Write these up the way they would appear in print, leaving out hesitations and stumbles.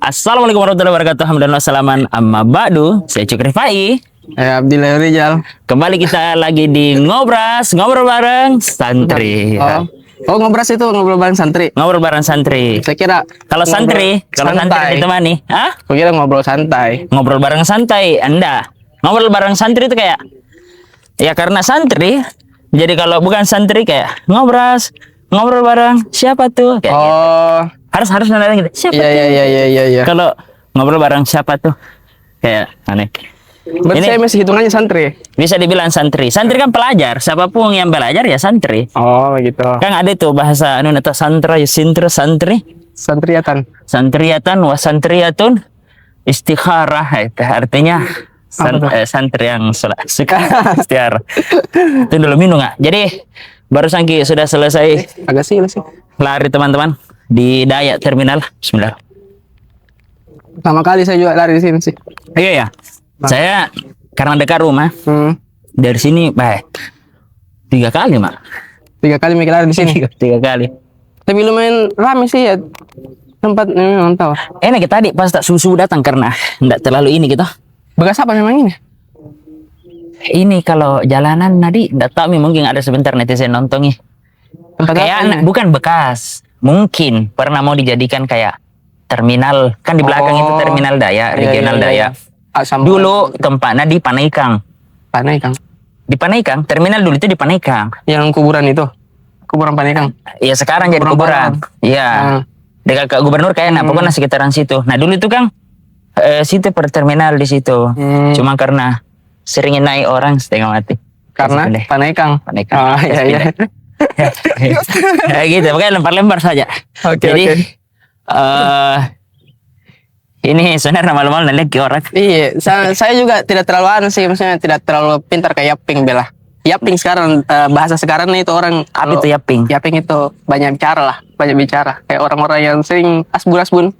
Assalamualaikum warahmatullahi wabarakatuh. Alhamdulillah salaman amma ba'du. Saya Cuk Rifai. Abdillah Rizal. Kembali kita lagi di Ngobras, ngobrol bareng santri. Ngobras itu ngobrol bareng santri. Ngobrol bareng santri. Saya kira Kalau santri ditemani, Saya kira ngobrol santai. Ngobrol bareng santai, Anda. Ngobrol bareng santri itu kayak ya karena santri. Jadi kalau bukan santri kayak ngobrol bareng siapa tuh? Kayak gitu. Harus nanya gitu. Siapa tuh? Iya. Kalau ngobrol bareng siapa tuh? Kayak aneh. Berarti Ini saya masih hitungannya santri. bisa dibilang santri. Santri kan pelajar. Siapapun yang belajar ya santri. Oh, gitu. Kan ada tuh bahasa atau santra ya santri. Santriatan. Santriatan wa santriatun istikharah itu artinya santri yang suka istikharah. Itu dulu minum nggak? Jadi barusan sudah selesai Agak sih. lari teman-teman di Dayak Terminal. Bismillah. Pertama kali saya juga lari di sini sih. Iya ya. Saya karena dekat rumah dari sini baik 3 kali mak. 3 kali mikir lari di sini. 3 kali. Tapi lumayan ramai sih ya. Tempat memang tahu. Enak kita tadi pas tak subuh datang karena enggak terlalu ini gitu. Bekas apa memang ini? Ini kalau jalanan tadi enggak tahu mungkin ada sebentar netizen nonton nih. Tempat Kayak bukan bekas. Mungkin pernah mau dijadikan kayak terminal. Kan di belakang itu terminal Dayak, regional Dayak. Dulu tempatnya di Panaikang. Panaikang. Di Panaikang, terminal dulu itu di Panaikang. Yang kuburan itu. Kuburan Panaikang. Iya sekarang jadi kuburan. Iya. Dekat ke gubernur kayaknya pokoknya sekitaran situ. Nah dulu itu kan situ per terminal di situ. Cuma karena seringnya naik orang setengah mati. Karena Panaikang. Panaikang. Oh, iya. Ya gitu, pokoknya lempar-lempar saja. Jadi ini sebenarnya malu-malu nanya ke orang. Iya, saya juga tidak terlalu sih, maksudnya tidak terlalu pintar kayak Yaping bela. Yaping sekarang bahasa sekarang itu orang Apa itu Yaping? Yaping itu banyak bicara. Kayak orang-orang yang sering asbun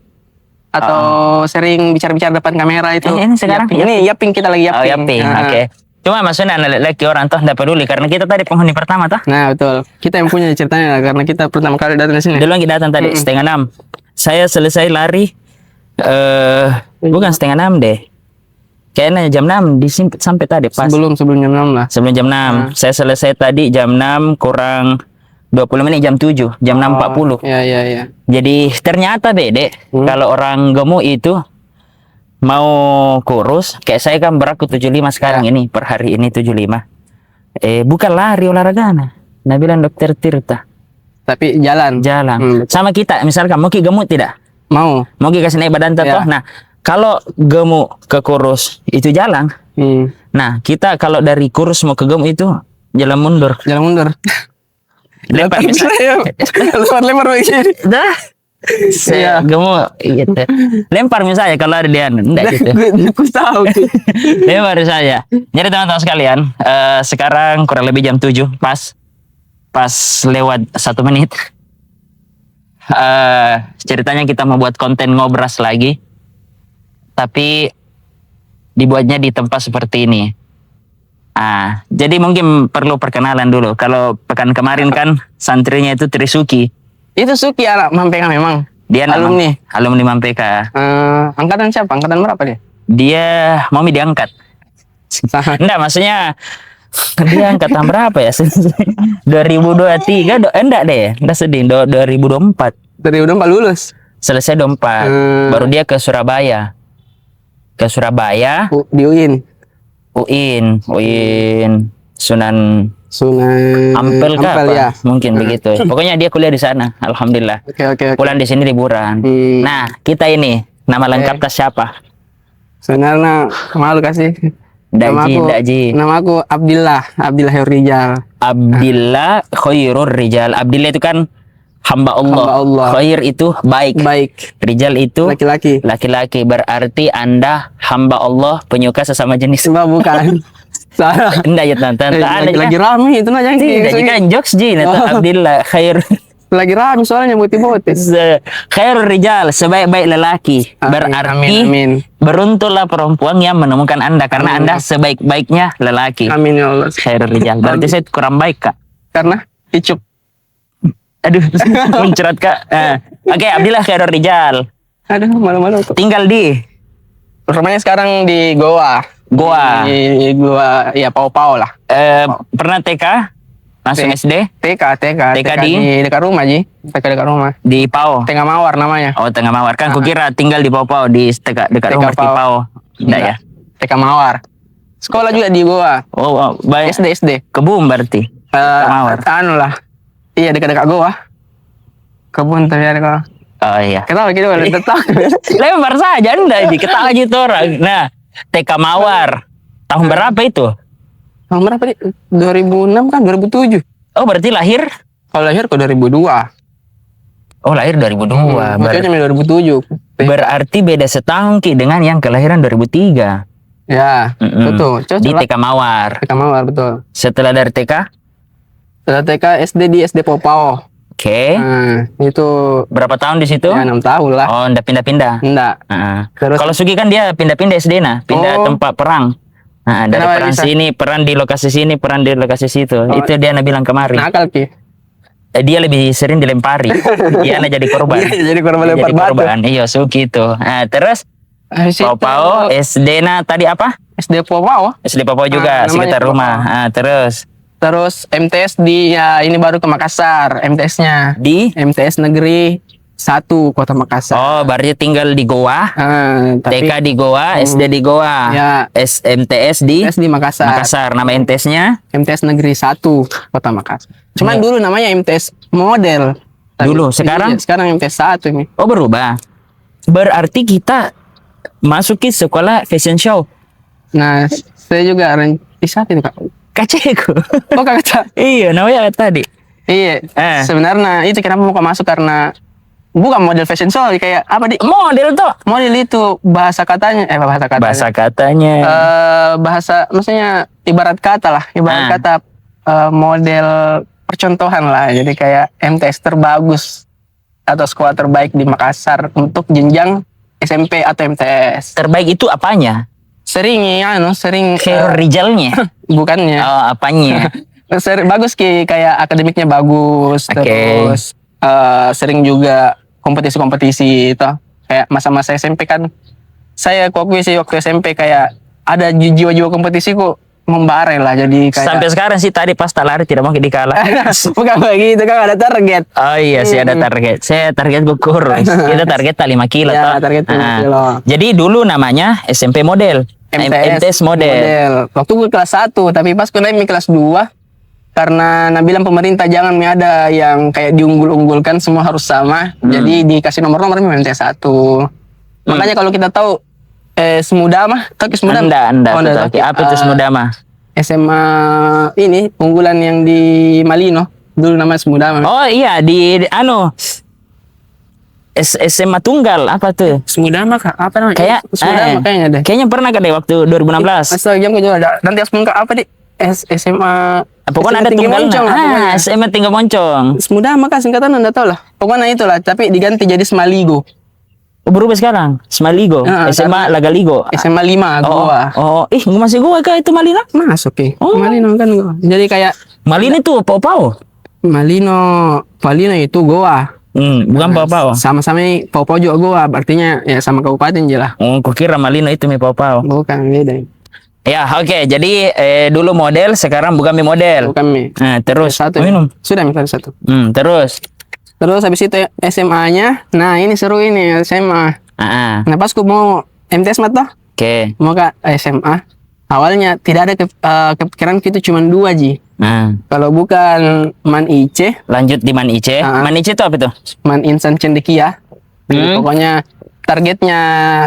atau sering bicara depan kamera itu. Ini sekarang Yaping. Ini Yaping kita lagi Yaping. Oh, Yaping. Oke. Cuma maksudnya lagi orang tuh enggak peduli karena kita tadi penghuni pertama tuh. Nah, betul. Kita yang punya ceritanya karena kita pertama kali datang di sini. Dulu kita datang tadi 5:30. Saya selesai lari bukan 5:30 deh. Kayaknya jam 6 sampai tadi pas. Sebelum jam 6 lah. Sebelum jam 6. Saya selesai tadi jam 6 kurang 20 menit jam 7, jam 6.40. Iya. Jadi ternyata Dek, kalau orang gemuk itu mau kurus, kayak saya kan berat 75 sekarang ini, per hari ini 75. Bukan lari olahraga nah. Nah bilang dokter Tirta. Tapi jalan. Sama kita, misalkan mau gemuk tidak? Mau kasih naik badan toh. Nah, kalau gemuk ke kurus itu jalan. Nah, kita kalau dari kurus mau ke gemuk itu jalan mundur. Lempar misalnya. Lempar begini. Dah. Saya gemuk gitu. Lempar misalnya kalau ada dia enggak gitu. Aku tahu. Lempar saja. Jadi teman-teman sekalian, sekarang kurang lebih jam 7 pas lewat 1 menit. Ceritanya kita mau buat konten ngobras lagi, tapi dibuatnya di tempat seperti ini. Jadi mungkin perlu perkenalan dulu. Kalau pekan kemarin kan santrinya itu Trisuki. Itu Suki anak Mampeka memang. Dia alumni Mampeka. Angkatan siapa? Angkatan berapa dia? Dia mau diangkat. Enggak, maksudnya dia angkatan berapa ya? 2023 enggak deh. Enggak sedih. 2024. 2024 lulus. Selesai 24. Baru dia ke Surabaya. Di UIN. Sunan Ampel ya. Mungkin begitu. Pokoknya dia kuliah di sana. Alhamdulillah. Oke. Pulang di sini liburan. Nah, kita ini nama lengkapnya siapa? Sebenarnya malu kasih. Daji. Nama aku Abdillah Khairul Rizal. Abdillah Khairul Rizal. Abdillah itu kan hamba Allah. Khair itu baik. Rizal itu laki-laki. Berarti Anda hamba Allah penyuka sesama jenis. Bukan. Salah. Enggak ya Tante. Lagi rame itu aja. Tidak kan jokes Abdillah Khair. Lagi rame soalnya motif-motif. Khairul Rijal, sebaik-baik lelaki. Berarti beruntunglah perempuan yang menemukan Anda karena Anda sebaik-baiknya lelaki. Amin ya Allah. Khairul Rijal. Berarti saya kurang baik Kak. Karena icup. Aduh, muncrat Kak. Oke, Abdillah Khairul Rijal. Aduh, malu-malu tuh. Tinggal di Rumahnya sekarang di Goa. Goa. Di Goa, ya Pau-Pau lah. Pernah TK? Langsung SD? TK di? dekat rumah, Ji. TK dekat rumah. Di Pau? Tengah Mawar namanya. Oh, Tengah Mawar. Kan kukira tinggal di Pau-Pau, di dekat TK rumah di Pau. Pau. Enggak ya? TK Mawar. Sekolah juga di Goa. Oh, baik. SD. Kebun berarti? Mawar. Anu lah. Iya, dekat-dekat Goa. Kebun tapi ada kok. Oh iya. Ketawa gitu, boleh tetap. Lempar saja anda aja, ketawa gitu orang. Nah, TK Mawar. Tahun berapa itu? Tahun berapa nih? 2006 kan? 2007. Oh, berarti lahir? Kalau lahir ke 2002. Oh, lahir 2002. Makanya 2007. Berarti beda setahun Ki dengan yang kelahiran 2003. Ya, betul. Cocok Di lah. TK Mawar. TK Mawar, betul. Setelah dari TK? Setelah TK, SD di SD Pau-Pau. Oke. Nah, itu Berapa tahun di situ? ya 6 tahun lah. Oh, ndak pindah-pindah. Enggak. Heeh. Terus- Kalau Sugi kan dia pindah-pindah SD nah, pindah Oh. tempat perang. Nah, dari Kenapa perang bisa? sini, perang di lokasi sini, perang di lokasi situ. Oh. Itu dia bilang kemarin. Nakal, Ki. Dia lebih sering dilempari. Dia jadi korban. Iya, jadi korban Dia lempar jadi batu. korban. Iya, Sugi itu. Nah, terus Habis itu, Pau-Pau, SD nah tadi apa? SD Pau-Pau. SD Pau-Pau juga namanya sekitar Pau-Pau. rumah. Nah, terus Terus MTS di, ya ini baru ke Makassar. MTS-nya. di MTS Negeri 1 Kota Makassar. Oh, berarti tinggal di Goa. Tapi TK di Goa, SD di Goa. Ya. SMTS di MTS di Makassar. Makassar. Nama MTS-nya? MTS Negeri 1 Kota Makassar. Cuman dulu namanya MTS Model. Dulu, sekarang? Iya, sekarang MTS 1 ini. Oh, berubah. Berarti kita masuki sekolah fashion show. Nah, saya juga di saat ini, Kak. Kaceku. Oh, Kak. Iya, namanya tadi. Iya. Eh. Sebenarnya itu kenapa mau masuk karena bukan model fashion show, kayak apa di Model tuh. model itu bahasa katanya Bahasa katanya. bahasa maksudnya ibarat kata lah, ibarat Ah. kata model percontohan lah. Jadi kayak MTS terbagus atau sekolah terbaik di Makassar untuk jenjang SMP atau MTS. Terbaik itu apanya? Sering Hero Rijalnya. bukannya. Oh, apanya? Bagus Ki, kayak akademiknya bagus, Oke. terus sering juga kompetisi-kompetisi itu. Kayak masa-masa SMP kan, saya akui sih waktu SMP kayak ada jiwa-jiwa kompetisi kok membara lah, jadi kayak Sampai sekarang sih tadi pas tak lari tidak mau dikalah. bukan begitu kan, ada target. Oh iya sih ada target. Saya target gue kurus. Kita target tak 5 kilo. Ya, toh. target 5 kilo. Jadi dulu namanya SMP model. MTS model. Waktu gue kelas 1, tapi pas gue naik kelas 2, karena bilang pemerintah jangan ada yang kayak diunggul-unggulkan, semua harus sama. Jadi dikasih nomor-nomor MTS 1. Makanya kalau kita tahu Semudama, tahu Semudama? Anda. Oh, Betul. tahu. Apa itu Semudama? SMA ini unggulan yang di Malino. Dulu namanya Semudama. Oh iya di SMA Tunggal apa tuh? Semudama kak? Apa namanya? Kayak Semudama kayaknya deh. Kayaknya pernah kan deh waktu 2016. Astaga, jam gue juga ada. Nanti harus buka apa di SMA. Pokoknya ada Tinggi tunggal. Moncong lah pokoknya. SMA Tinggal Moncong. Semudama kak, singkatan anda tahu lah. Pokoknya itulah, tapi diganti jadi Semaligo. Oh, berubah sekarang. Semaligo. SMA Lagaligo. SMA 5 gua. Masih gua kah itu Malina? Masuk ya. Oh. Malino kan gua. Jadi kayak Malina itu Pau-Pau. Malino itu Goa. Bukan Pau-Pau. Sama-sama Pau-Pau juga Goa, artinya ya sama kabupaten aja lah. Oh, kukira Malino itu mi Pau-Pau. Bukan, beda. Ya, oke. Jadi dulu model, sekarang bukan mi model. Bukan mi. Nah, terus Satu. minum. Sudah mi satu. Terus. Terus habis itu SMA-nya, nah ini seru ini SMA. Ah, Nah pas aku mau MTS mah toh, oke. mau ke SMA, awalnya tidak ada kepikiran itu cuma 2 Ji. Nah, Kalau bukan Man IC, lanjut di Man IC. Man IC itu apa tuh? Man Insan Cendekia. Pokoknya targetnya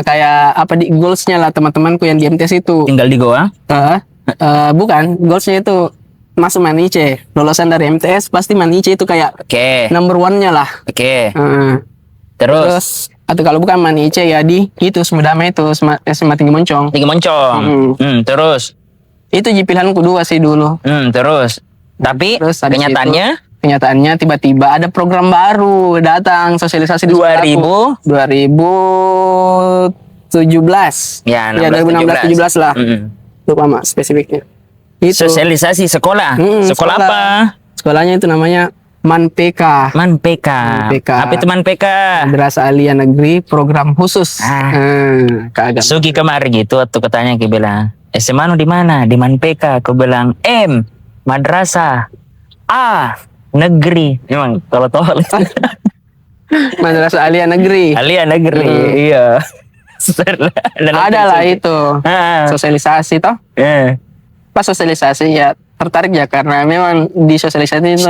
kayak apa di goalsnya lah teman-temanku yang di MTS itu. Tinggal di Goa. Bukan, goalsnya itu masuk Man IC. Lulusan dari MTS pasti Man IC itu kayak Oke. number one-nya lah. Oke. Terus Terus atau kalau bukan Man IC ya di itu Semudama itu SMA Tinggi Moncong. Tinggi Moncong. Terus. Itu pilihanku 2 sih dulu. Terus. Tapi Terus habis kenyataannya tiba-tiba ada program baru datang sosialisasi di 2000? 2017. Ya, 2016 17 lah. Lupa Mak spesifiknya. Itu Sosialisasi sekolah. Sekolah apa? Sekolahnya itu namanya MAN-PK. MAN-PK. MAN-PK. Apa itu MAN-PK? Madrasah Aliyah Negeri Program Khusus. Keagamaan. Sugi kemarin gitu waktu katanya dia bilang, SMA nu di mana? Di MAN-PK. Aku bilang, M madrasah, A negeri. Memang kalau tol. Madrasah Aliyah Negeri. Aliyah negeri. Iya. Ada lah itu. Ah. Sosialisasi toh. Pas sosialisasi ya tertarik ya karena memang di sosialisasi itu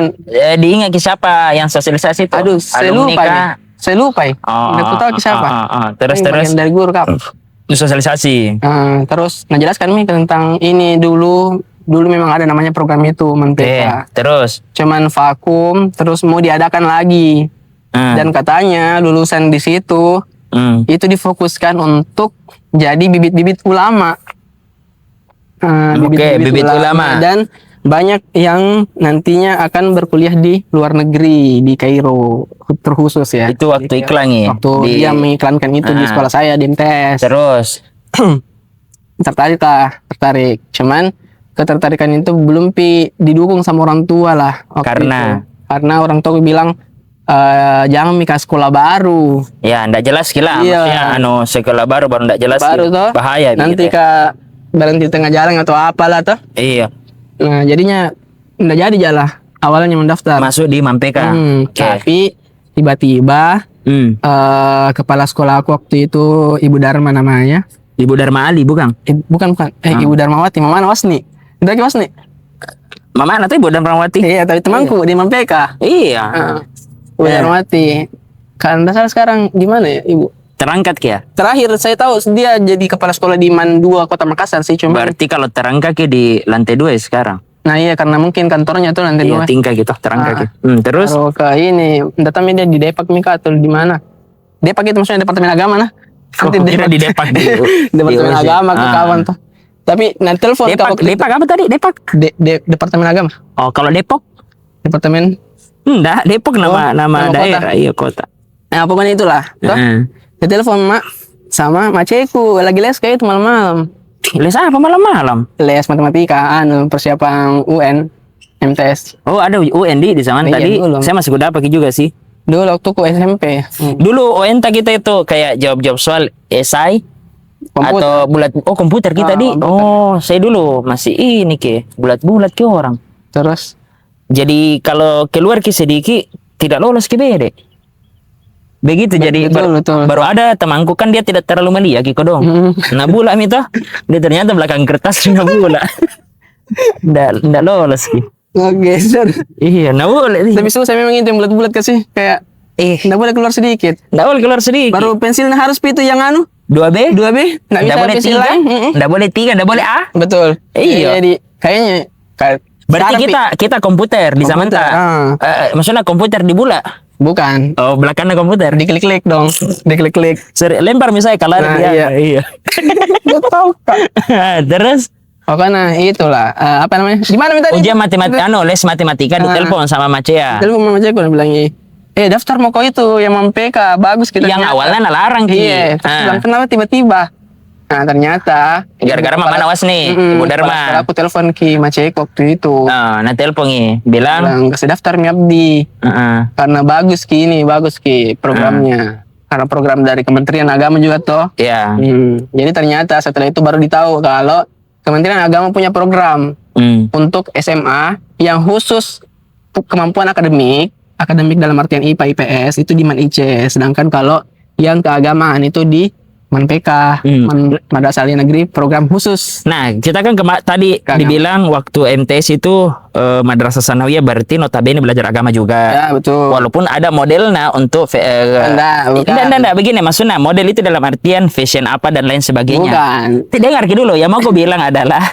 Diingat ke siapa yang sosialisasi itu? aduh saya Alumni lupa kah? nih. Saya lupa ya. Nggak tahu ke siapa. Terus Ini bagian dari guru kap. sosialisasi. Terus ngejelaskan nih tentang ini dulu memang ada namanya program itu MAN-PK. Terus Cuman vakum terus mau diadakan lagi. Dan katanya lulusan di situ itu difokuskan untuk jadi bibit-bibit ulama. Bibit ulama. Dan banyak yang nantinya akan berkuliah di luar negeri di Kairo terkhusus ya. Itu waktu iklan ya. Waktu dia mengiklankan itu di sekolah saya di MTS. Terus tertarik. Cuman ketertarikan itu belum didukung sama orang tua lah. Karena orang tua bilang jangan mikir sekolah baru. Ya, ndak jelas kila. Iya. Maksudnya sekolah baru ndak jelas. Baru toh. Bahaya. Nanti berhenti tengah jalan atau apalah toh. Iya. Nah jadinya nggak jadi jalan. Awalnya mendaftar. Masuk di MAN-PK. Tapi tiba-tiba kepala sekolah aku waktu itu Ibu Dharma namanya. Ibu Dharma Ali bukan? Bukan. Ibu Dharmawati. Mama Wasni. Udah Wasni. Mama nanti Ibu Dharmawati. Iya, tapi temanku di MAN-PK. Iya. Ibu Dharmawati. Kan dasar sekarang di mana ya, Ibu? Terangkat ya? Terakhir saya tahu dia jadi kepala sekolah di MAN 2 Kota Makassar sih cuma. Berarti kalau terangkat di lantai 2 ya sekarang. Nah iya karena mungkin kantornya tuh lantai 2. Iya, tingkat gitu, terangkat. Terus kalau ke ini datangnya dia di Depak Mika atau di mana? Depak itu maksudnya Departemen Agama nah. kira di Depak dulu. Departemen Agama ke kawan tuh. Tapi nanti telepon Depak apa tadi? Depak? Departemen Agama. Oh, kalau Depok? Departemen Enggak, Depok nama daerah, iya kota. Nah, pokoknya itulah. Toh. Dia telepon mak sama maceku lagi les kayak itu malam-malam. Les apa malam-malam? Les matematika, persiapan UN, MTS. Oh, ada UN di zaman tadi. Dulu. Saya masih udah pakai juga sih. Dulu waktu ku SMP. Dulu UN kita itu kayak jawab-jawab soal esai Komputer. atau bulat. Oh, komputer kita di. komputer. Oh, saya dulu masih ini ke bulat-bulat ke orang. Terus Jadi kalau keluar ke sedikit tidak lolos ke BD. Begitu jadi betul. baru ada temanku kan dia tidak terlalu melia Kiko dong. Nah bula mita dia ternyata belakang kertas nah bula. Nggak lolos Ki. ngegeser. Iya, nggak boleh. Tapi saya memang itu yang bulat-bulat kasih kayak nggak boleh keluar sedikit. Nggak boleh keluar sedikit. Baru pensilnya harus itu yang 2B? 2B. Nggak bisa boleh pensil 3. lain. Nggak boleh 3, nggak boleh A. Betul. Iya. Jadi kayaknya Berarti kita komputer di zaman Komputer, maksudnya komputer di bula. bukan. Oh, belakangnya komputer. Diklik-klik dong. Diklik-klik. Lempar misalnya kalau Nah, dia. Iya. Gue tahu Kak. Terus Karena itulah apa namanya? Di mana minta ujian matematika, les matematika ditelepon sama Macea. Telepon mama Ceko bilang daftar mau kau itu yang MAN-PK bagus kita. Yang ternyata. awalnya larang Ki. Iya, terus bilang kenapa tiba-tiba? Nah, ternyata Gara-gara Mama Nawas nih, Ibu Dharma. Aku telepon Ki Maceko waktu itu. Nah telepon Ki, bilang kasih daftar mi abdi. Karena bagus Ki programnya. Karena program dari Kementerian Agama juga toh. Iya. Jadi ternyata setelah itu baru ditahu kalau Kementerian Agama punya program untuk SMA yang khusus kemampuan akademik dalam artian IPA IPS itu di MAN IC, sedangkan kalau yang keagamaan itu di MAN-PK, Madrasah Aliyah Negeri program khusus. Nah, kita kan tadi dibilang waktu MTS itu Madrasah Sanawiyah berarti notabene belajar agama juga. Ya, betul. Walaupun ada modelnya untuk enggak begini maksudnya model itu dalam artian fashion apa dan lain sebagainya. Bukan. Dengar dulu ya, mau aku bilang adalah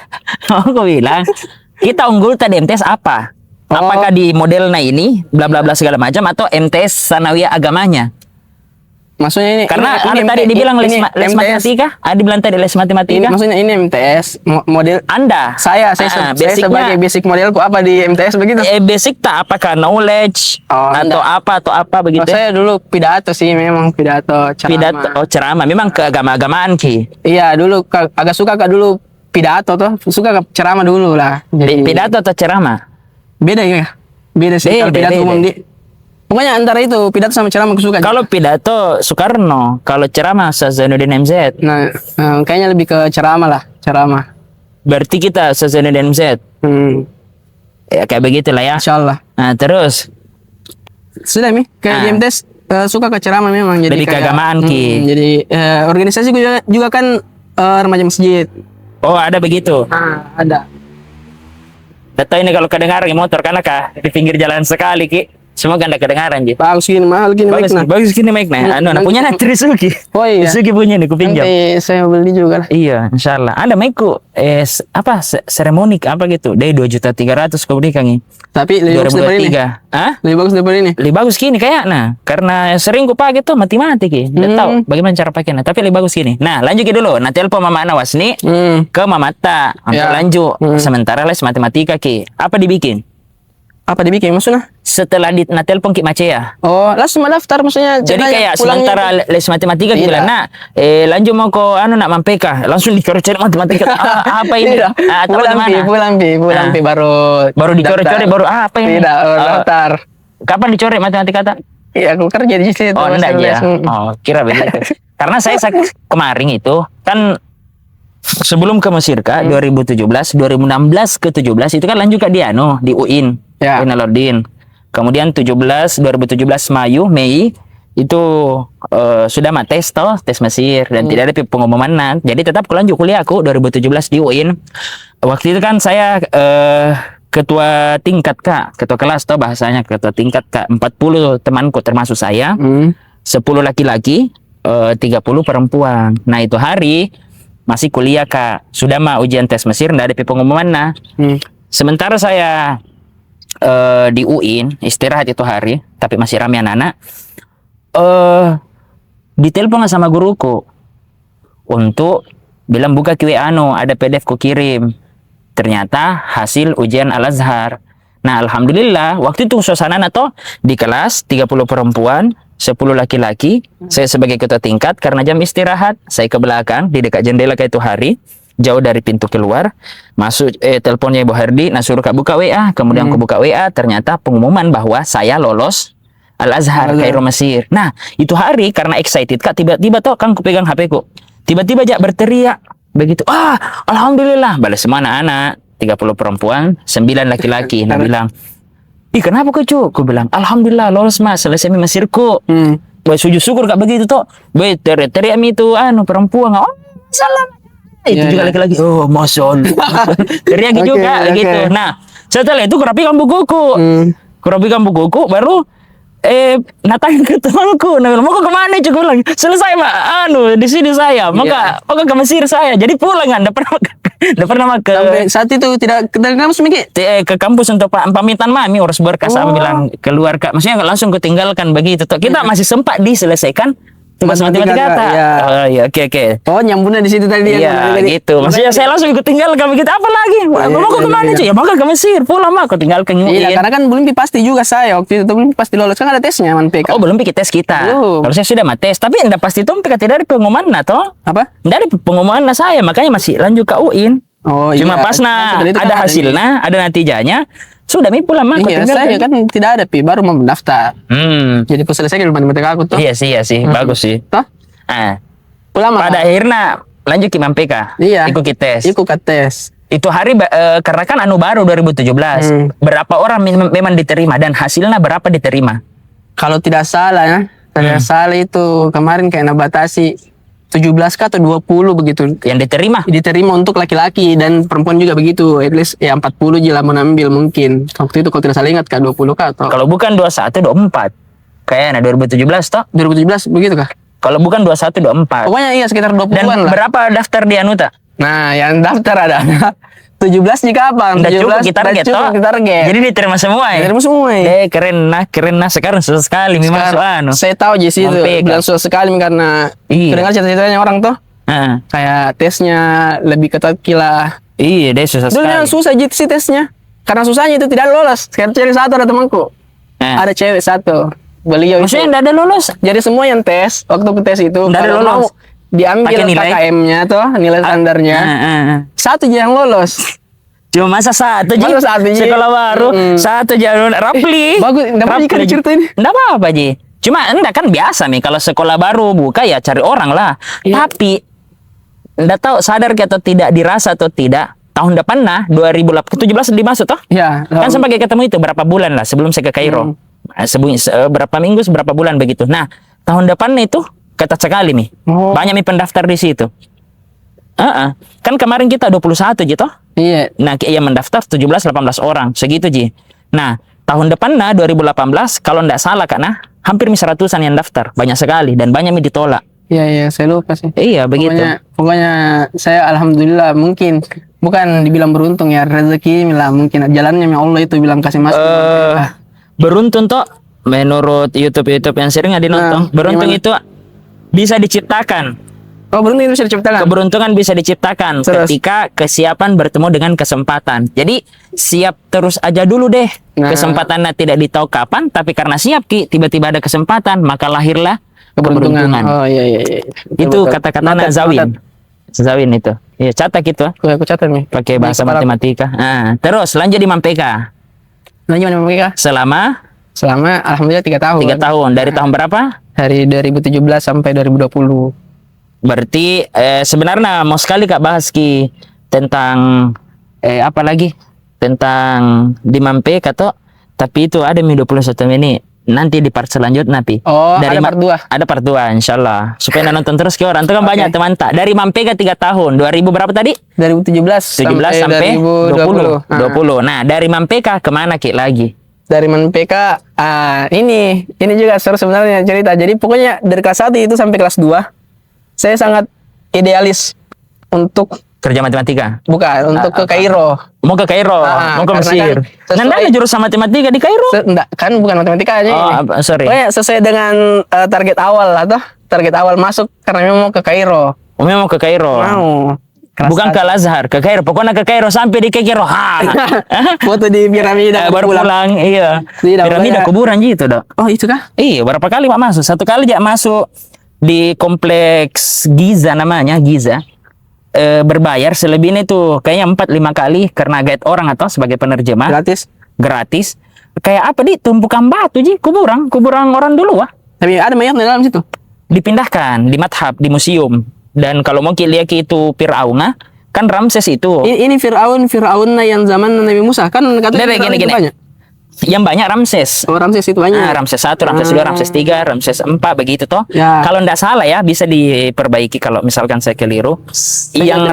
kita unggul tadi MTS apa? Apakah di modelnya ini bla bla bla segala macam atau MTS Sanawiyah agamanya? Maksudnya ini karena ini tadi dibilang les MTS. matematika, bilang tadi les matematika. Maksudnya ini MTS model Anda. Saya sebagai basic modelku apa di MTS begitu? Basic tak apakah knowledge atau apa begitu? Saya dulu pidato sih, memang pidato ceramah. Ceramah, memang keagama-agamaan Ki. Iya, dulu agak suka dulu pidato tuh, suka ceramah dulu lah. Jadi pidato atau ceramah? Beda ya? Beda sih kalau Beda, pidato beda. umum di. Pokoknya antara itu pidato sama ceramah aku suka. Kalau pidato Soekarno, kalau ceramah Ustaz Zainuddin MZ. Nah, kayaknya lebih ke ceramah lah, ceramah. Berarti kita Ustaz Zainuddin MZ. Ya kayak begitulah ya. Insyaallah. Nah, terus Sudah Mi, kayak di MTS suka ke ceramah memang jadi lebih kayak keagamaan Ki. jadi organisasi juga kan remaja masjid. Oh, ada begitu. Ada. Tahu ini kalau kedengaran motor karena kah di pinggir jalan sekali Ki. Semoga anda kedengaran Ji. Bagus gini, mahal gini Bagus, mic-nya. bagus gini mic-nya. Anu, punya Trisuki. Oh iya. Trisuki punya nih, kupinjam. Nanti saya beli juga lah. Iya, insyaallah. Ada mic-ku seremonik apa gitu. Dari 2.300.000 kau berikan nih. Tapi lebih bagus daripada ini. 2023. Hah? Lebih bagus daripada ini. Lebih bagus gini kayak karena sering ku pakai tuh mati-mati Ki. Nggak tahu bagaimana cara pakainya, tapi lebih bagus gini. Nah, lanjut Ki dulu. Nah, telepon Mama Ana Wasni ke Mama Ta untuk Ya. lanjut. Sementara les matematika Ki. Apa dibikin? Apa dibikin maksudnya? Setelah telepon Ki Macea. Oh, langsung daftar maksudnya. Jadi ceritanya kayak pulangnya sementara tuh. les matematika Tidak. kita bilang, nah, lanjut mau ko nak mampeka, langsung dicari matematika. Apa ini? Tidak. Atau Pulang gimana? pi Baru dicoret-coret baru apa ini? Tidak, Oh, daftar. kapan dicoret matematika tak? Iya, aku kerja di situ. Oh, enggak ya. les. Oh, kira begitu. Karena saya kemarin itu kan sebelum ke Mesir Kak, 2017, 2016 ke 17 itu kan lanjut ke dia di UIN. Ya. UIN Alauddin. Kemudian 2017 Mei itu sudah tes tes Mesir dan tidak ada pengumuman. Jadi tetap aku lanjut kuliah aku 2017 di UIN. Waktu itu kan saya ketua tingkat Kak, ketua kelas bahasanya ketua tingkat Kak, 40 temanku termasuk saya. 10 laki-laki, 30 perempuan. Nah, itu hari masih kuliah Kak. Sudah mah ujian tes Mesir enggak ada pengumuman. Sementara saya di UIN istirahat itu hari, tapi masih ramai anak-anak. Ditelepon sama guruku untuk bilang buka QA ada PDF ku kirim. Ternyata hasil ujian Al-Azhar. Nah, alhamdulillah waktu itu suasana atau di kelas 30 perempuan, 10 laki-laki. Saya sebagai ketua tingkat karena jam istirahat, saya ke belakang di dekat jendela kayak itu hari. Jauh dari pintu keluar, masuk teleponnya Ibu Herdi, nah suruh Kak buka WA, kemudian aku buka WA, ternyata pengumuman bahwa saya lolos Al-Azhar Kairo Mesir. Nah, itu hari karena excited Kak, tiba-tiba tuh kan ku pegang HP ku. Tiba-tiba Jak berteriak begitu. Alhamdulillah, balas semua anak-anak, 30 perempuan, 9 laki-laki. Nah bilang, "Ih, kenapa kau cu?" Ku bilang, "Alhamdulillah lolos Mas, selesai Mesirku." Boy sujud syukur Kak begitu tuh. Boy teriak itu perempuan. Oh, salam. Itu juga laki-laki. Oh, Masya Allah. Teriak juga gitu. Nah, setelah itu kurapikan bukuku. Kurapikan bukuku baru natangin ke temanku. Nah, mau ke kemana? Cukup bilang, selesai Mak. Di sini saya. Maka ke Mesir saya. Jadi pulang kan. Nggak pernah ke Sampai saat itu tidak ke kampus Miki? Ke kampus untuk pamitan mami urus berkas sama bilang keluar Kak. Maksudnya langsung ketinggalkan begitu. Kita masih sempat diselesaikan tugas matematika Kak. Oh iya, oke. Oh, nyambungnya di situ tadi. Iya, gitu. Maksudnya saya langsung ikut tinggalkan begitu. Apa lagi? Mau ke kemana cuy? Ya mau ke Mesir. Pulang mah. Aku tinggalkan UIN. Iya, karena kan belum pasti juga saya waktu itu belum pasti lolos kan ada tesnya PK. Oh, belum pikir tes kita. Kalau saya sudah tes, tapi enggak pasti itu PK tidak ada pengumuman toh. Apa? Enggak ada pengumuman saya, makanya masih lanjut ke UIN. Oh, Cuma iya. pas ada hasilnya, ada natijanya, sudah pulang mah. Iya, saya kan tidak ada baru mau mendaftar. Jadi aku selesai di matematika aku tuh. Iya sih, bagus sih. Toh? Pulang Pada akhirnya lanjut ke MPK. Iya. Ikut tes. Ikut tes. Itu hari karena kan baru 2017. Berapa orang memang diterima dan hasilnya berapa diterima? Kalau tidak salah ya, tidak salah itu kemarin kayak nabatasi 17 kah atau 20 begitu. Yang diterima? Diterima untuk laki-laki dan perempuan juga begitu. At least ya 40 jelas mau ambil mungkin. Waktu itu kalau tidak salah ingat kah 20 kah atau? Kalau bukan 21 24. Kayaknya 2017 toh? 2017 begitu kah? Kalau bukan 21 24. Pokoknya iya sekitar 20-an Dan lah. berapa daftar di Anuta? Nah, yang daftar ada 17 jika apa? Udah cukup 17 kita target toh? target. Jadi diterima semua ya? Diterima semua ya. Keren nah. Sekarang susah sekali memang Sekarang, saya tahu Jesse itu bilang susah sekali karena dengar cerita-ceritanya orang tuh. Kayak tesnya lebih ketat gila. Iya, deh susah sekali. Dulu susah sih tesnya. Karena susahnya itu tidak lolos. Sekarang cari satu ada temanku. Ada cewek satu. Beliau maksudnya itu. enggak ada lolos? Jadi semua yang tes, waktu tes itu enggak ada lolos. Diambil KKM-nya tuh, nilai standarnya. Satu aja yang lolos. Cuma masa satu Ji. Masa satu, Ji. Sekolah baru. Satu jalur Rapli. Bagus, dapat Rapli, kan Ji. cerita ini. Nggak apa-apa Ji. Cuma enggak kan biasa nih kalau sekolah baru buka ya cari orang lah. Iya. Tapi enggak tahu sadar atau tidak, dirasa atau tidak, tahun depan 2017 dimasuk toh? Ya. Kan sampai ketemu itu berapa bulan lah sebelum saya ke Kairo. Berapa minggu, berapa bulan begitu. Nah, tahun depan itu ketat sekali nih. Oh. Banyak nih pendaftar di situ. Kan kemarin kita 21 Ji toh? Iya. Nah, yang mendaftar 17-18 orang, segitu Ji. Nah, tahun depan 2018 kalau enggak salah karena hampir 100-an yang daftar, banyak sekali dan banyak yang ditolak. Iya, saya lupa sih. Iya, begitu. Pokoknya saya alhamdulillah mungkin bukan dibilang beruntung ya, rezeki lah mungkin jalannya ya Allah itu bilang kasih masuk. Beruntung toh menurut YouTube yang sering nonton. Beruntung gimana? itu bisa diciptakan. Oh, beruntung itu bisa diciptakan. Keberuntungan bisa diciptakan Terus? ketika kesiapan bertemu dengan kesempatan. Jadi siap terus aja dulu deh. Nah. Kesempatannya tidak ditahu kapan, tapi karena siap Ki, tiba-tiba ada kesempatan, maka lahirlah keberuntungan. Oh iya. Itu kata-kata Noted, Zawin. Zawin itu. Iya, catat gitu. Aku catat nih. Pakai bahasa Di kepala aku. matematika. Nah, terus lanjut di Mampeka. Lanjut mana mereka? Selama Alhamdulillah 3 tahun. 3 tahun. Dari tahun berapa? Dari 2017 sampai 2020. Berarti sebenarnya mau sekali Kak bahas Ki tentang apa lagi? Tentang di Mampeka toh. Tapi itu ada 21 ini nanti di part selanjutnya Pi. Oh, ada part 2. Ada part 2 insyaallah. Supaya nonton terus ke orang. Itu kan banyak teman tak. Dari Mampeka 3 tahun. 2000 berapa tadi? 2017 17 sampai 2020. 20. Nah, dari Mampeka kemana Ki lagi? Dari Mampeka ini juga seru sebenarnya cerita. Jadi pokoknya dari kelas 1 itu sampai kelas 2 saya sangat idealis untuk Kerja matematika. bukan untuk ke Kairo. Mau ke Kairo, mau ke karena Mesir. kan Nanda ada jurusan matematika di Kairo? Enggak, kan bukan matematika aja. Oh, sorry. Pokoknya sesuai dengan target awal atau target awal masuk karena memang mau ke Kairo. Oh, memang ke Kairo. Mau. Kelas Bukan ke Al-Azhar, ke Kairo. Pokoknya ke Kairo sampai di Kairo. foto di piramida Baru pulang. Iya. Tidak, Piramida pokoknya- kuburan gitu, Dok. Oh, itu kah? Iya, berapa kali Pak masuk? Satu kali aja masuk di kompleks Giza namanya, Giza. Berbayar, selebihnya itu kayaknya 4-5 kali karena guide orang atau sebagai penerjemah. Gratis. Kayak apa di tumpukan batu Ji, kuburan orang dulu wah. Tapi ada mayat di dalam situ. Dipindahkan di madhab, di museum. Dan kalau mau lihat itu Fir'auna, kan Ramses itu. Ini Fir'aun yang zaman Nabi Musa kan katanya Gini, Fir'aun itu gini. banyak. Yang banyak Ramses. Oh, Ramses itu banyak. Ramses 1, Ramses 2, Ramses 3, Ramses 4 begitu toh. Ya. Kalau ndak salah ya bisa diperbaiki kalau misalkan saya keliru. Yang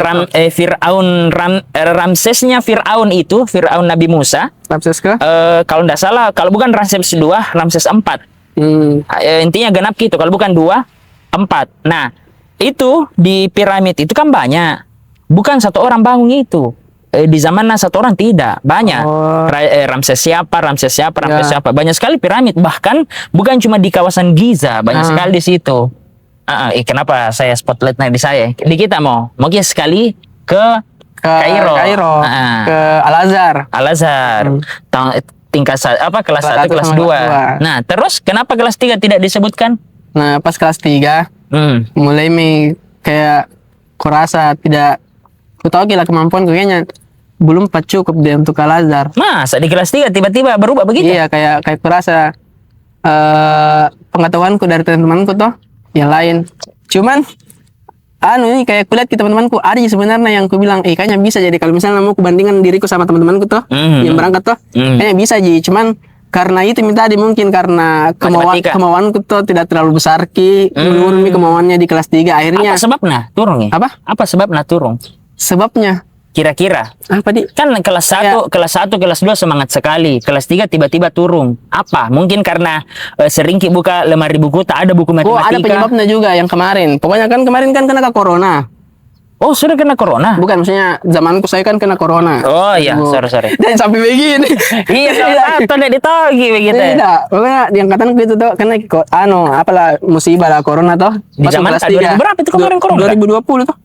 Ramsesnya Fir'aun itu Fir'aun Nabi Musa. Ramses kah? Kalau ndak salah, kalau bukan Ramses 2, Ramses 4. Intinya genap gitu. Kalau bukan 2, 4. Nah, itu di piramid itu kan banyak. Bukan satu orang bangun itu. Di zamannya satu orang tidak, banyak. Ramses siapa, banyak sekali piramid, bahkan bukan cuma di kawasan Giza, banyak sekali di situ. Kenapa saya spotlight di saya? Di kita mau sekali ke Kairo. Ke Al-Azhar. Tingkat kelas 1, kelas 2. Nah, terus kenapa kelas 3 tidak disebutkan? Nah, pas kelas 3 mulai kayak kurasa tidak, ku tahu gila kemampuanku kayaknya belum cukup deh untuk Al-Azhar. Masa di kelas 3 tiba-tiba berubah begitu? Iya, kayak kurasa pengetahuanku dari teman-temanku toh yang lain. Cuman ini kayak kulihat ke teman-temanku ada sebenarnya yang ku bilang kayaknya bisa jadi kalau misalnya mau kubandingkan diriku sama teman-temanku toh yang berangkat toh kayaknya bisa jadi. Cuman karena itu tadi mungkin karena kemauanku tuh tidak terlalu besar menurun kemauannya di kelas 3 akhirnya. Apa sebabnya turun ya? Apa sebabnya turun? Sebabnya kira-kira apa di? Kan kelas 1, kelas 2 semangat sekali. Kelas 3 tiba-tiba turun. Apa? Mungkin karena sering buka lemari buku tak ada buku matematika. Oh, ada penyebabnya juga yang kemarin. Pokoknya kan kemarin kan kena corona. Oh, sudah kena corona? Bukan, maksudnya zamanku saya kan kena corona. Oh iya, sorry. Dan sampai begini. Iya, kalau tidak ditagi begitu. Tidak, pokoknya di angkatanku itu tuh kena apalah musibah lah corona toh. Di zaman 2000 berapa itu kemarin corona? 2020 toh.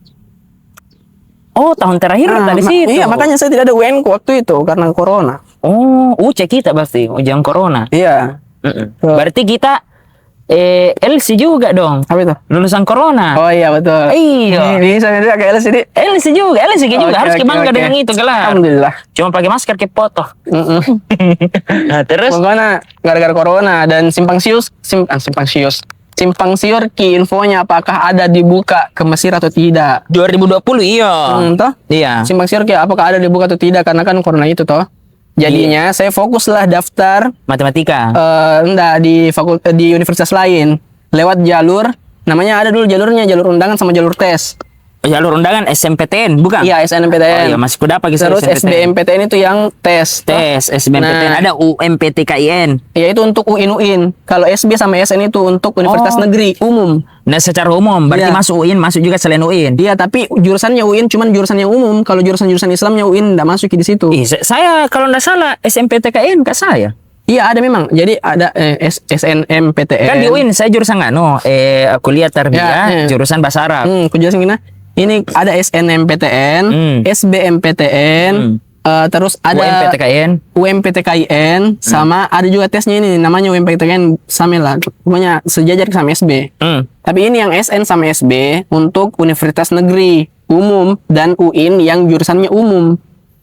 Oh, tahun terakhir tadi situ. Iya, makanya saya tidak ada UN waktu itu karena corona. Oh, UC kita pasti, ujian corona. Iya. Berarti kita LC juga dong. Apa itu? Lulusan corona. Oh iya betul. Iya. Bisa juga kayak LSD. LC juga Oke, harus oke, bangga oke. dengan itu gelar. Alhamdulillah. Cuma pakai masker ke foto. Mm-mm. Nah, terus Pokoknya gara-gara corona dan simpang siur ki infonya apakah ada dibuka ke Mesir atau tidak. 2020 iya. Toh? Iya. Simpang siur ki apakah ada dibuka atau tidak karena kan corona itu toh. Jadinya saya fokuslah daftar Matematika. enggak di universitas lain lewat jalur namanya ada dulu jalur undangan sama jalur tes. Jalur undangan SMPTN bukan? Iya Oh SNMPTN. iya masih kuda pakai Terus SBMPTN itu yang tes. toh. tes SBMPTN Nah. ada UMPTKIN. Ya itu untuk UIN. Kalau SB sama SN itu untuk universitas Oh. negeri umum. Nah secara umum berarti Iya. masuk UIN masuk juga selain UIN. Iya, tapi jurusannya UIN cuman jurusan yang umum. Kalau jurusan-jurusan Islamnya UIN enggak masuk di situ. Ih, saya kalau nggak salah SMPTKIN kak saya. Iya, ada memang. Jadi ada SNMPTN. Kan di UIN saya jurusan kuliah tarbiyah Ya, jurusan bahasa Arab. Aku jelasin gini. Ini ada SNMPTN, SBMPTN, terus ada UMPTKIN. UMPTKIN, sama ada juga tesnya ini namanya UMPTKIN sama lah. Pokoknya sejajar sama SB. Tapi ini yang SN sama SB untuk universitas negeri umum dan UIN yang jurusannya umum.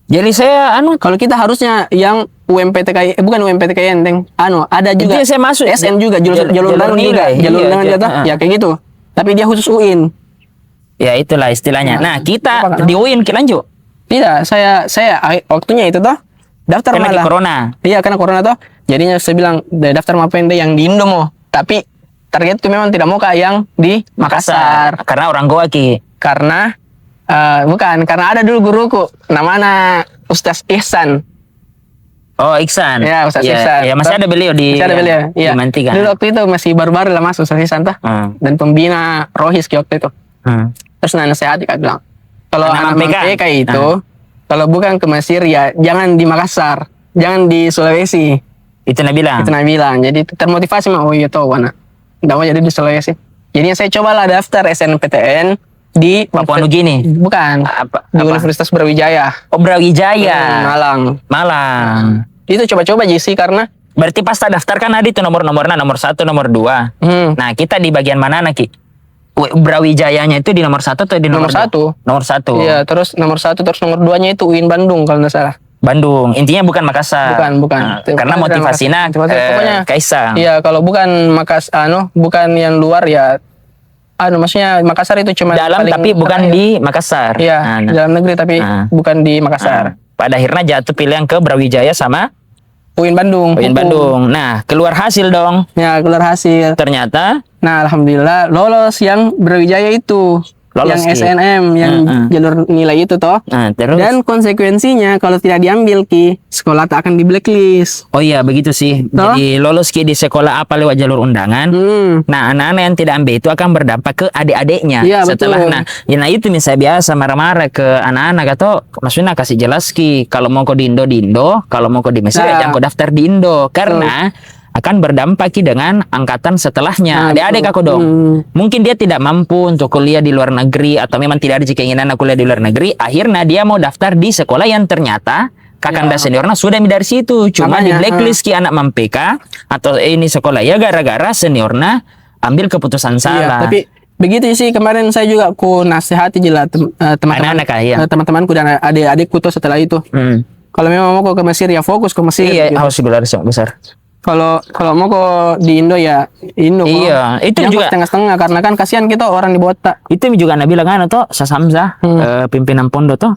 Jadi saya Kalau kita harusnya yang UMPTKIN, bukan UMPTKIN, ada juga Itu saya masuk SN juga jalur jalur undangan juga, nilai. jalur Iya, undangan iya, juga, ya kayak gitu. Tapi dia khusus UIN. ya itulah istilahnya. Nah, kita di UIN kita lanjut. Tidak, saya waktunya itu toh daftar Karena malah. corona. Iya, karena corona toh. Jadinya saya bilang daftar Mapende yang di Indo mau. Tapi target itu memang tidak mau kak yang di Makassar. Karena orang Goa ki. Karena bukan, karena ada dulu guruku namanya Ustaz Ihsan. Oh, Iksan. Ya, Ustaz Ya, Ihsan. ya, masih ada beliau di Masih ada beliau. Iya. di Mantikan. Dulu waktu itu masih baru-baru lah masuk Ustaz Ihsan toh. Dan pembina Rohis ki waktu itu. Terus nasihati kak bilang, kalau Anak anak Mampeka. Mampeka itu, kalau bukan ke Mesir ya jangan di Makassar, jangan di Sulawesi. Itu Nabi bilang. Itu Nabi bilang. Jadi termotivasi mah, oh iya toh wana. Nggak mau jadi di Sulawesi. Jadinya saya cobalah daftar SNMPTN di Papua Nugini. Bukan. Di Universitas Brawijaya. Oh, Brawijaya. Malang. Malang. Itu coba-coba sih karena Berarti pas tak daftar kan ada itu nomor-nomornya, nomor 1, nomor 2. Nah, kita di bagian mana Ki? Brawijayanya itu di nomor 1 atau di nomor nomor 1. 2? Nomor 1. Iya, terus nomor 1 terus nomor 2-nya itu UIN Bandung kalau nggak salah. Bandung. Intinya bukan Makassar. Bukan. Nah, karena motivasinya Pokoknya Kaisang. Iya, kalau bukan bukan yang luar ya maksudnya Makassar itu cuma Dalam paling tapi bukan terakhir. di Makassar. Iya, Nah, dalam negeri tapi bukan di Makassar. pada akhirnya jatuh pilihan ke Brawijaya sama UIN Bandung. UIN Bandung. Nah, keluar hasil dong. Ya, keluar hasil. Ternyata Nah, alhamdulillah lolos yang Brawijaya itu. Lolos, yang Ki. SNM, yang jalur nilai itu toh. nah, terus Dan konsekuensinya kalau tidak diambil Ki, sekolah tak akan di blacklist. oh iya begitu sih. Toh? Jadi lolos Ki di sekolah apa lewat jalur undangan. Nah, anak-anak yang tidak ambil itu akan berdampak ke adik-adiknya. Iya, Setelah betul. nah itu nih saya biasa marah-marah ke anak-anak atau maksudnya kasih jelas Ki, kalau mau kau di Indo, kalau mau kau di Mesir Nah. jangan kau daftar di Indo karena akan berdampak Ki dengan angkatan setelahnya. Nah, Adik-adik aku dong. Mungkin dia tidak mampu untuk kuliah di luar negeri atau memang tidak ada keinginan kuliah di luar negeri, akhirnya dia mau daftar di sekolah yang ternyata kakanda seniornya sudah dari situ. Cuma di Makanya, blacklist Ki anak Mampeka atau ini sekolah ya gara-gara seniornya ambil keputusan Iya, salah. tapi begitu sih kemarin saya juga ku nasihati jelas teman-teman Anak-anak, iya. teman-temanku dan adik-adikku tuh setelah itu. Kalau memang mau ke Mesir ya fokus ke Mesir. Iya, gitu. harus gelar besar. Kalau mau kok di Indo ya Indo. kok. Iya, itu Jangan juga. setengah-setengah karena kan kasihan kita orang di botak. Itu juga Nabi bilang toh Sasamza pimpinan pondok toh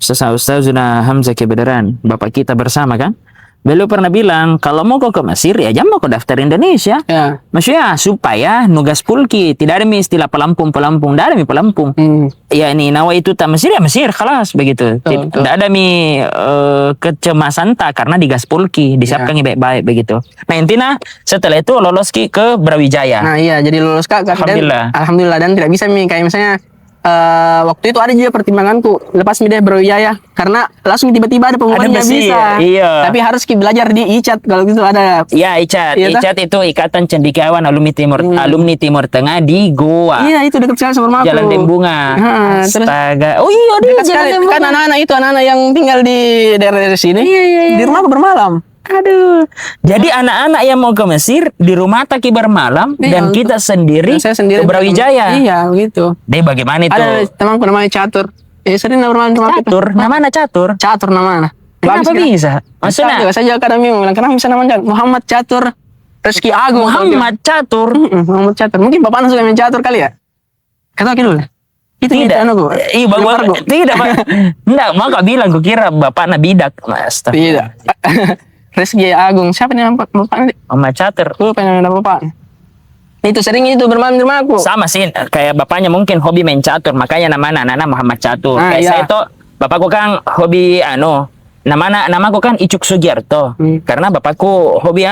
Ustazuna Hamzah Kebedaran bapak kita bersama kan beliau pernah bilang kalau mau kau ke Mesir ya jangan mau kau daftar Indonesia Ya. maksudnya supaya nugas pulki tidak ada istilah pelampung tidak ada pelampung ya ini nawa itu tak Mesir ya Mesir kelas begitu Betul. tidak ada kecemasan tak karena digas pulki disiapkan baik-baik begitu. Nah intinya setelah itu lolos Ki ke Brawijaya. Nah iya jadi lulus kak. Alhamdulillah. Alhamdulillah dan tidak bisa kayak misalnya waktu itu ada juga pertimbanganku lepas midai Brawijaya karena langsung tiba-tiba ada pengumumannya besi, bisa. iya. Tapi harus belajar di ICAT kalau gitu ada. Ya ICAT, Iya, ICAT itu Ikatan Cendekiawan Alumni Timur Tengah di Goa. Iya itu dekat sekali sama rumahku. Jalan Dembunga. Terus Astaga. Oh iya dia dekat Jalan sekali. Dembunga. Kan anak-anak itu anak-anak yang tinggal di daerah sini. Iya. Di rumahku bermalam. Aduh. Jadi anak-anak yang mau ke Mesir di rumah Taki bermalam Iya, dan kita sendiri Dan saya sendiri ke Brawijaya. Iya, begitu. Deh bagaimana itu? Ada temanku namanya Catur. Sering bermain rumah kita. Catur, namanya Catur. Catur namanya. Kenapa bisa? Maksudnya Saya akademi bilang kenapa bisa namanya Muhammad Catur Reski Agung. Muhammad Catur. Muhammad Catur. Mungkin bapaknya suka main catur kali ya? Kata dulu. Itu Tidak. Iya, Margo. tidak, Pak. Enggak, maka bilang gue kira bapaknya bidak. Mas, Tidak. Reski Agung. Siapa nih bapaknya? Muhammad Catur. Gue pengen ada bapaknya. Itu sering itu bermain di rumah aku. Sama sih, kayak bapaknya mungkin hobi main catur, makanya nama anak Muhammad Catur. Ah, Kayak iya. saya tuh, bapakku kan hobi namaku kan Icuk Sugiarto. Karena bapakku hobi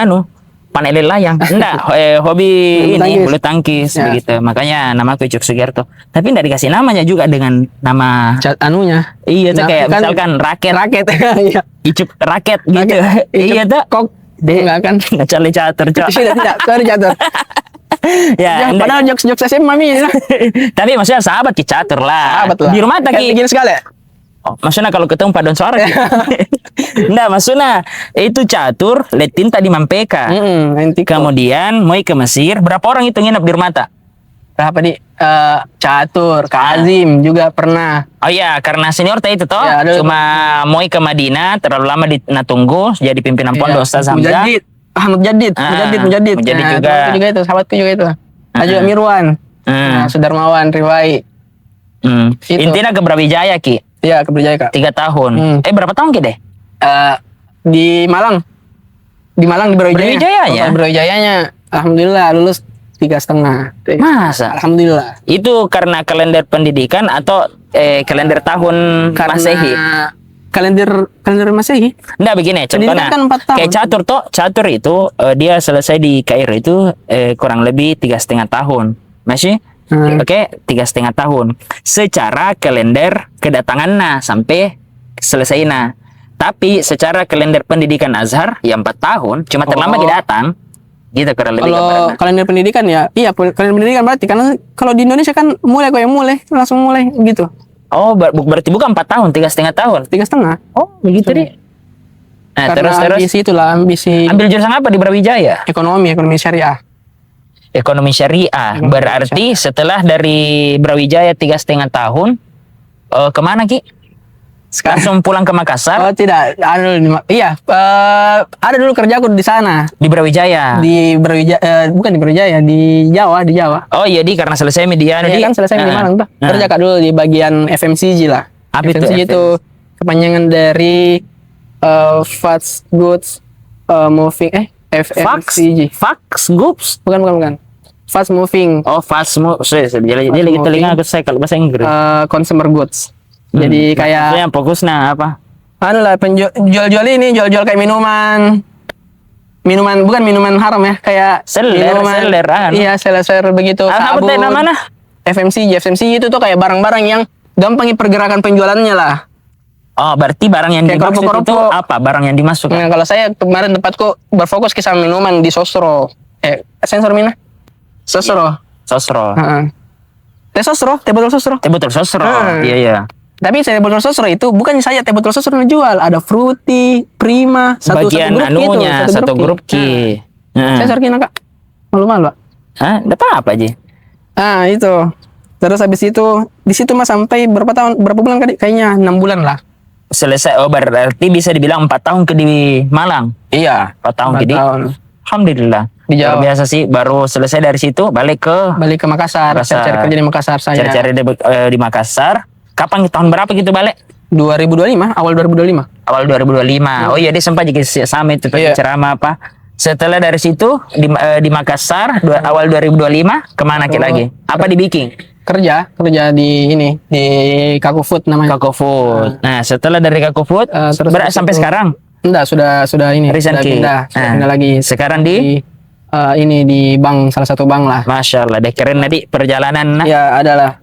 panel layang. Enggak, hobi bulu tangkis Ya. begitu. Makanya namaku Icuk Sugiarto. Tapi enggak dikasih namanya juga dengan nama. Anunya. Iya tuh Nah, kayak kan- misalkan raket, Raket. Iya. Icuk raket gitu. Iya tuh. Kok enggak kan? Ngecali catur, Cok. Tidak. Sorry Catur. Ya, enggak. Padahal jokes SMA mami. Tapi maksudnya sahabat ki catur lah. Sahabat lah. Di rumah Kayak Taki. begini sekali. Oh, maksudnya kalau ketemu paduan suara gitu. Nggak, maksudnya itu catur, letin tadi Mampeka. Nanti Kemudian mau ke Mesir, berapa orang itu nginep di rumah tak? berapa di Catur, Kazim juga pernah. Oh iya, karena senior tadi itu toh, Ya, ada- cuma mau ke Madinah, terlalu lama di Natunggu, jadi pimpinan pondok Ustaz Hamzah. Mujadid, Mujadid. Mujadid Nah, juga. temanku juga itu, sahabatku juga itu. Ada juga Mirwan, Hmm. Sudarmawan, Riwai. Itu. Intinya ke Brawijaya Ki, Iya, keberjaya Kak. 3 tahun. Berapa tahun Ki deh? Di Malang. Di Brawijaya. Brawijayanya? Total Brawijayanya. Alhamdulillah lulus 3,5. Masa? Alhamdulillah. Itu karena kalender pendidikan atau kalender tahun Masehi? Kalender Masehi. Nggak begini, contohnya kan 4 tahun. kayak catur itu dia selesai di Kairo itu kurang lebih 3,5 tahun, masih oke 3,5 tahun. Secara kalender kedatangannya sampai selesainya. Tapi secara kalender pendidikan Azhar ya 4 tahun, cuma terlambat datang. Gitu kurang lebih. Kalau gambarannya. kalender pendidikan ya, iya kalender pendidikan berarti karena kalau di Indonesia kan langsung mulai gitu. Oh, berarti bukan 4 tahun, 3,5 tahun. 3,5. Oh, begitu deh. Nah, Karena terus ambisi itulah ambisi ambil jurusan apa di Brawijaya? ekonomi syariah. Ekonomi syariah. Berarti setelah dari Brawijaya 3,5 tahun, kemana Ki? Langsung pulang ke Makassar Oh tidak, ada dulu ada dulu kerjaku di sana di Brawijaya. di Brawijaya, bukan di Brawijaya, di Jawa. Oh iya, karena selesai media Iya kan selesai di Malang tuh. Kerja Kak dulu di bagian FMCG lah. Apa itu FMCG itu kepanjangan dari Fast Goods Moving FMCG. Fax Groups. Bukan. Fast Moving Oh, fast move. Jadi lagi telinga aku saya kalau bahasa Inggris. Consumer Goods. Jadi kayak yang fokusnya apa? jual-jual kayak minuman bukan minuman haram ya, kayak Seller. Iya, seller begitu. Apa teh namanya? FMCG itu tuh kayak barang-barang yang gampang pergerakan penjualannya lah. Oh, berarti barang yang Kayak dimaksud itu kerupuk-kerupuk. apa? Barang yang dimasuk. Nah, kalau saya kemarin tempatku berfokus ke sama minuman di Sosro. Sensor mina? Sosro. Sosro. Heeh. Teh botol Sosro. Betul, Sosro. Hmm. Iya. Tapi teh botol Sosro itu bukan saja teh botol Sosro yang jual, ada Fruity, Prima, Bagian grup anunya, gitu, satu grup Ki. Nah, sensor kina Kak. Malu-malu, Pak. Hah? Ada apa aja? Itu. Terus habis itu di situ Mas sampai berapa bulan kayaknya 6 bulan lah. Selesai. Oh, berarti bisa dibilang 4 tahun ke di Malang. Iya, 4 tahun 4 ke di. tahun. Alhamdulillah. Di Jawa. Luar biasa sih. Baru selesai dari situ balik ke Makassar, cari kerja di Makassar saya. cari-cari di Makassar. Kapan tahun berapa gitu balik? 2025, awal 2025. Awal 2025. Oh iya, dia sempat juga sama itu tadi Iya. ceramah apa. Setelah dari situ di Makassar awal 2025 kemana Ki lagi? Apa di Biking? Kerja di Kaku Food namanya. Kako Food. Nah, setelah dari Kako Food terus habis sampai itu- sekarang Enggak, sudah ini. Resign, Sudah Ki. pindah lagi. Sekarang di Di bank, salah satu bank lah. Masya Allah, deh keren tadi perjalanan Ya, adalah.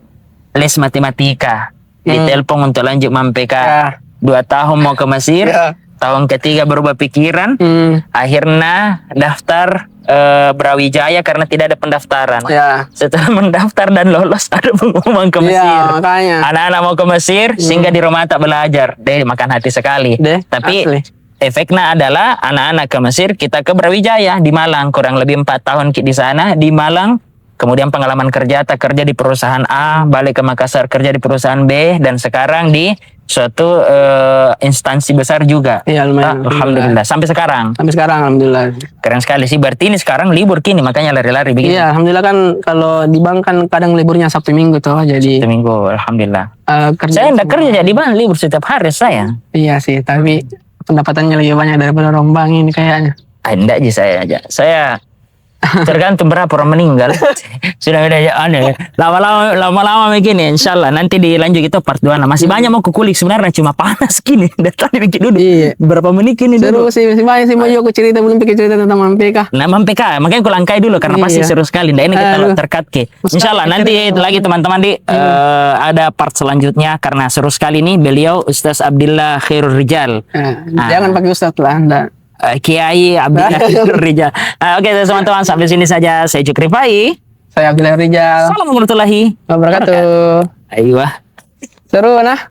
les matematika. Ditelepon untuk lanjut Mampeka. Ya. 2 tahun mau ke Mesir. Ya. Tahun ketiga berubah pikiran. Akhirnya daftar Brawijaya karena tidak ada pendaftaran. Ya. Setelah mendaftar dan lolos ada pengumuman ke Mesir. Iya, makanya. Anak-anak mau ke Mesir sehingga di rumah tak belajar. Deh makan hati sekali. Deh, Tapi asli. efeknya adalah anak-anak ke Mesir, kita ke Brawijaya di Malang, kurang lebih 4 tahun di sana di Malang. Kemudian pengalaman kerja, tak kerja di perusahaan A, balik ke Makassar kerja di perusahaan B, dan sekarang di suatu instansi besar juga. Iya, lumayan. Alhamdulillah. Sampai sekarang. Sampai sekarang alhamdulillah. Keren sekali sih. Berarti ini sekarang libur kini, makanya lari-lari begitu. Iya, alhamdulillah kan kalau di bank kan kadang liburnya Sabtu Minggu tuh, jadi Seminggu, alhamdulillah. kerja. Saya enggak kerja jadi bang, libur setiap hari saya. Iya sih, tapi pendapatannya lebih banyak daripada orang bank ini kayaknya. Enggak aja saya aja. Saya tergantung berapa orang meninggal. Sudah ya aneh. Lama-lama begini, insyaallah nanti dilanjut itu part 2. Nah, masih banyak mau kukulik sebenarnya, cuma panas gini. Dan tadi bikin dulu. Iya. Berapa menit ini Seru dulu? sih, masih banyak sih mau aku cerita, belum pikir cerita tentang MPK. Nah, MPK, makanya aku langkai dulu karena pasti Iya. seru sekali. Nah, ini kita Aduh. terkat ke. Mustahil Insyaallah nanti cerita. lagi teman-teman ada part selanjutnya karena seru sekali nih beliau Ustaz Abdillah Khairul Rijal. Jangan pakai ustadz lah anda. Kiai Abdillah Khairul Rijal. Oke, teman-teman, sampai sini saja saya Jukri Fai. Saya Abdillah Rijal. Assalamualaikum warahmatullahi Wabarakatuh. Ayo. Seru nah.